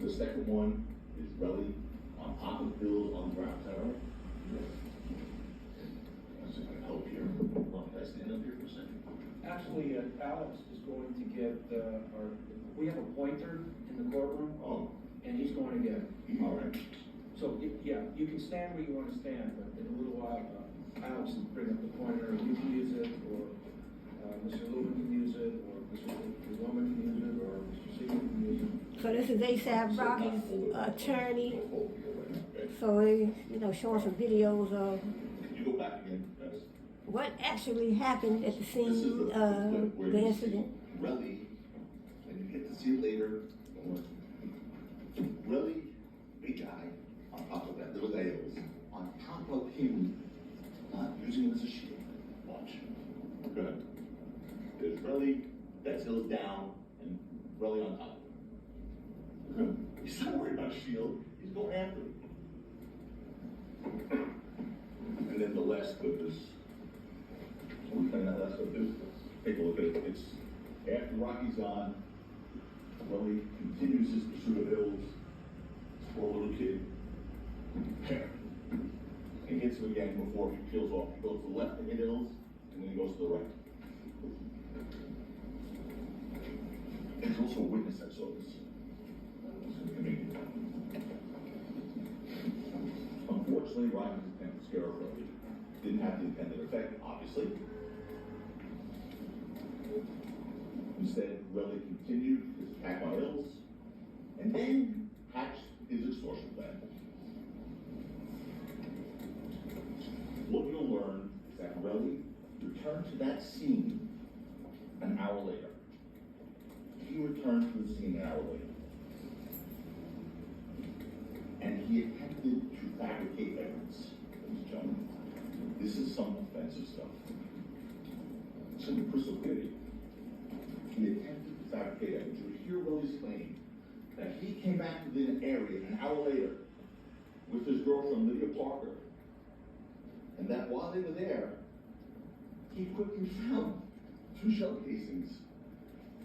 The second one is Relly on top of Hills on the ground. Is that right? Let's see if I can help here. Well, can I stand up here for a second? Actually, Alex is going to get, we have a pointer in the courtroom, Oh, and he's going to get it. all right. So, yeah, you can stand where you want to stand, but in a little while, Alex will bring up the pointer, and you can use it, or Mr. Lewin can use it, or Mr. Woman can use it, or Mr. Seaman can use it. So this is ASAP Rocky's attorney. So they, showing some videos of Can you go back again? Yes. what actually happened at the This is scene the of clip where the you incident. see Relly, and you get to see it later. Relly, big guy, on top of that little guy Hills, on top of him, not using him as a shield. Watch. Good. There's Relly, that's Hills down, and Relly on top. Good. He's not worried about shield. He's going after him. And then the last clip is. We find out that's what this. Take a look at it. It's after Rocky's on. Relly continues his pursuit of Hills. This poor little kid. He hits him again before he peels off. He goes to the left to hit Hills, and then he goes to the right. There's also a witness that saw this. Unfortunately, Rocky's attempt to scare Relly didn't have the intended effect, obviously. Instead, Relly continued his attack on Hills, and then hatched his extortion plan. What you'll learn is that Relly returned to that scene an hour later. He returned to the scene an hour later. And he attempted to fabricate evidence, ladies and gentlemen. This is some offensive stuff. It's going to be crystal clear to you. He attempted to fabricate evidence. You hear Relly's claim that he came back to the area an hour later with his girlfriend Lydia Parker, and that while they were there, he quickly found 2 shell casings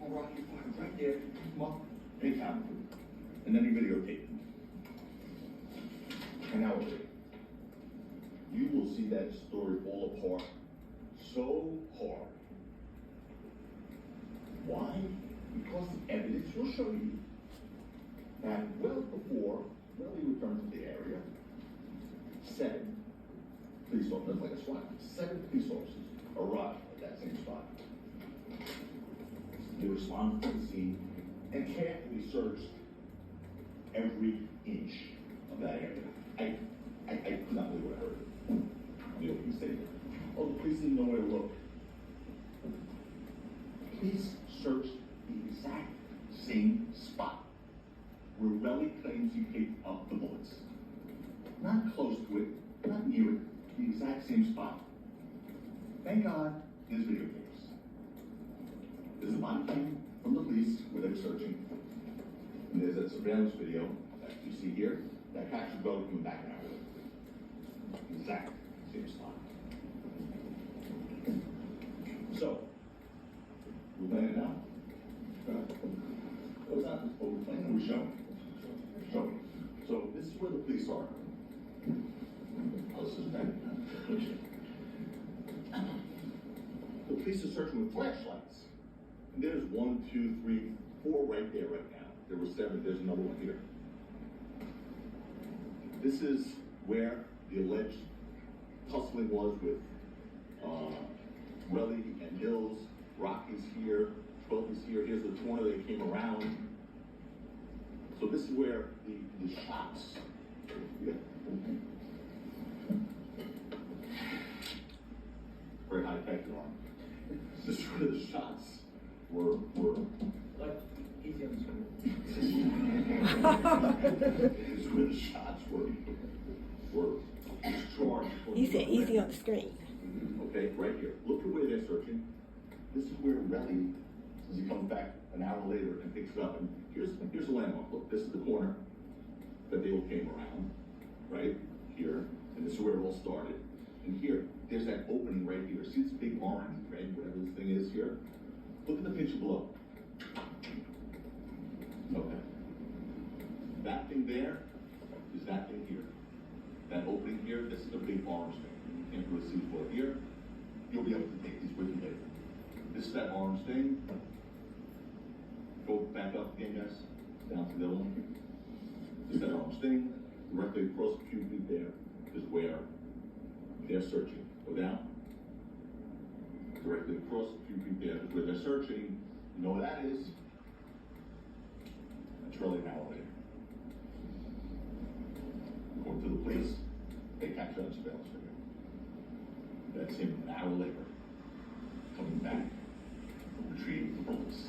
on Rocky Park right there, picked them up, and he counted them. And then he videotaped them. An hour later, you will see that story fall apart so hard. Why? Because the evidence will show you that well before Relly returned to the area, 7 police officers, like a SWAT, 7 police officers arrived at that same spot. They responded to the scene and carefully searched every inch of that area. I could not believe what I heard. The opening statement. Oh, the police didn't know where to look. Police searched the exact same spot where Relly claims he picked up the bullets. Not close to it, not near it, the exact same spot. Thank God there's videotapes. There's a body cam from the police where they were searching. And there's a surveillance video that you see here that captured Relly coming back an hour later. Exact same spot. So, we're playing it now. Well, it's not what we're playing, we're showing. Showing. So, this is where the police are. Oh, this is bad. The police are searching with flashlights. And there's 1, 2, 3, 4 right there right now. There were 7, there's another one here. This is where the alleged tussling was with Relly and Hills. Rocky's here, 12 is here. Here's the corner they came around. So this is where the shots. Yeah. Very high tech on. This is where the shots were. Like, easy on the screen. This is where the shots were discharged. He said easy on the screen. Okay, right here. Look at where they're searching. This is where Relly, as he comes back an hour later and picks it up, and here's the landmark. Look, this is the corner that they all came around, right here, and this is where it all started. And here, there's that opening right here. See this big orange, red, whatever this thing is here? Look at the picture below. Okay. there is that thing here. That opening here, this is a big orange thing. You can't really see it well here. You'll be able to take these with you later. This is that orange thing. Go back up again, guys. Down to the other one. This is that orange thing. Directly across the puberty there is where they're searching. Go down. Directly across the puberty there is where they're searching. You know what that is? That's really an hour later. According to the police, they captured on surveillance video. That's him an hour later, coming back, retrieving the bullets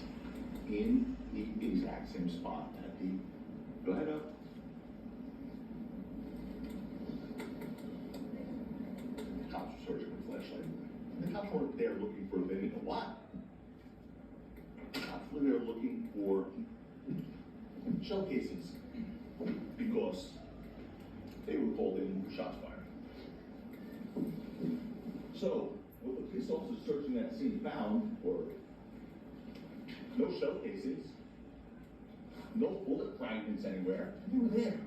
in the exact same spot at the. Go ahead up. The cops were searching with flashlight. And the cops weren't there looking for they didn't know what. The cops were there looking for shell casings because they were called in for shots fired. So, what the police officers searching that scene found were no shell casings, no bullet fragments anywhere. They were there.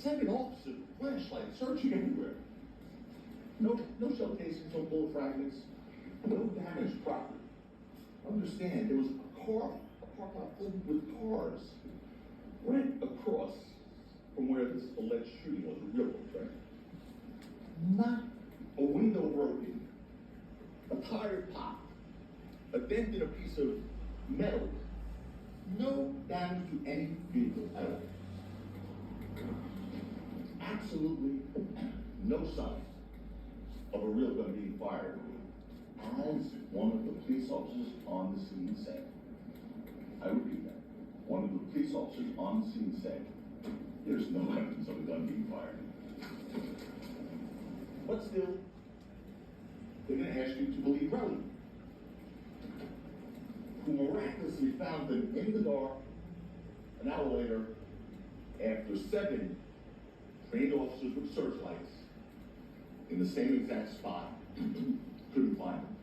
7 officers with flashlights searching everywhere. No shell casings, no bullet fragments, no damaged property. Understand, there was a parking lot filled with cars right across from where this alleged shooting was, a real one, right? Not a window broken, a tire popped, a dent in a piece of metal. No damage to any vehicle at all. Absolutely no sign of a real gun being fired, as one of the police officers on the scene said. I repeat that. One of the police officers on the scene said, there's no evidence of a gun being fired. But still, they're going to ask you to believe Relly, who miraculously found them in the dark an hour later after 7 trained officers with searchlights in the same exact spot couldn't find them.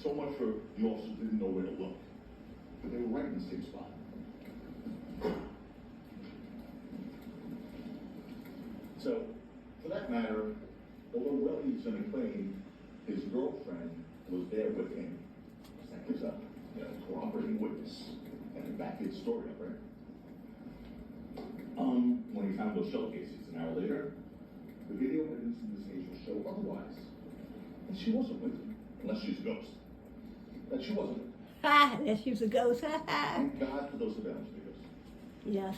So much for the officers didn't know where to look, but they were right in the same spot. So, for that matter, although Welly's going to claim his girlfriend was there with him, that gives a corroborating witness and to back his story up, right? When he found those shell casings an hour later, the video evidence in this case will show otherwise. And she wasn't with him, unless she's a ghost. That she wasn't. Ha! That she was a ghost. Ha ha! Thank God for those surveillance videos. Yes.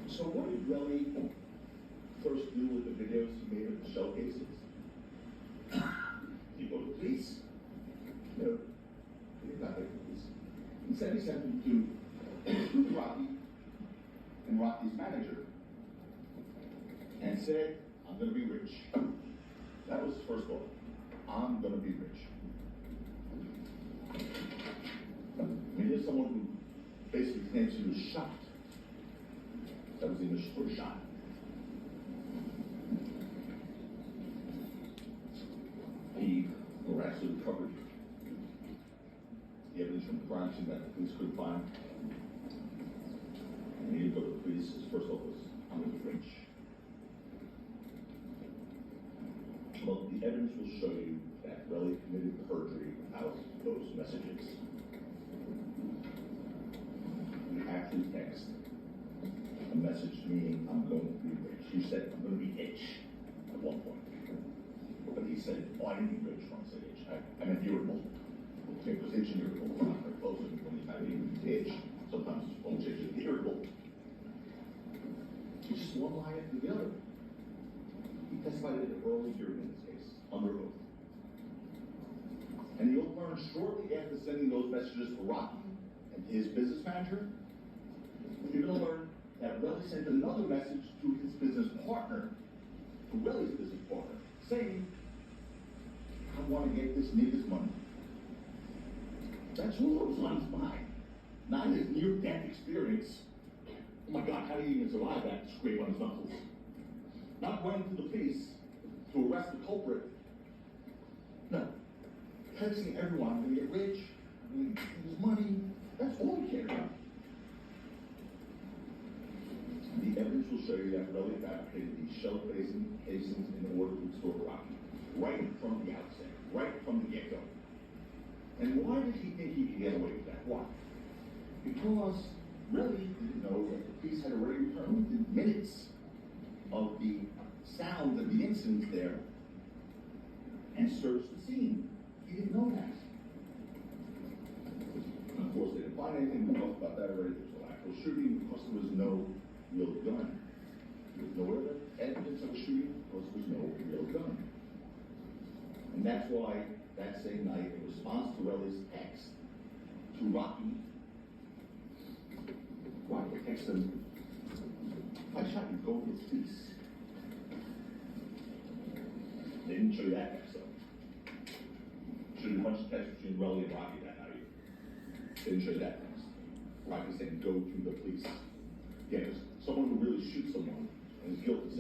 So what did Relly first do with the videos he made of the shell casings? He go to the police. No, he did not go to the police. Instead, he sent them to Rocky and Rocky's manager and said, I'm going to be rich. That was his first thought. I'm going to be rich. I mean, here's someone who basically claims he was shot. That was the initial shot. He miraculously recovered the evidence from the crime scene that the police couldn't find. And he didn't go to the police. His first thought was, I'm going to be rich. Well, the evidence will show you that Relly committed perjury without those messages. You actually text a message meaning, I'm going to be rich. You said, I'm going to be rich at one point. But he said, oh, I didn't mean rich when I said itch. I meant irritable. Okay, because itch and irritable are not very close. And when you have an itch, sometimes one itch is irritable. It's just one lie after the other. He testified at an early hearing in this case, under oath. And you'll learn shortly after sending those messages to Rocky and his business manager, you're going to learn that Relly sent another message to his business partner, to Relly's business partner, saying, I want to get this nigga's money. That's what was on his mind, not his near-death experience. Oh my God, how did he even survive that scrape on his knuckles? Not running to the police to arrest the culprit. No. Texting everyone, I'm going to get rich, I'm going to get his money. That's all he cared about. that Relly fabricated these shell casings in order to extort Rocky, right from the outset, right from the get-go. And why did he think he could get away with that? Why? Because Relly didn't know that the police had already returned within minutes of the sound of the incidents there and searched the scene. He didn't know that. And of course, they didn't find anything. We talked about that already. There's no actual shooting because there was no real gun. There was no other evidence of a shooting because there was no real gun. And that's why that same night, in response to Relly's text to Rocky, Rocky texted him, "I shot you, go to the police." They didn't show you that text, though. Showed you a bunch of texts between Relly and Rocky that night. They didn't show you that text. Rocky saying, "Go to the police." Yeah, someone who really shoots someone and is guilty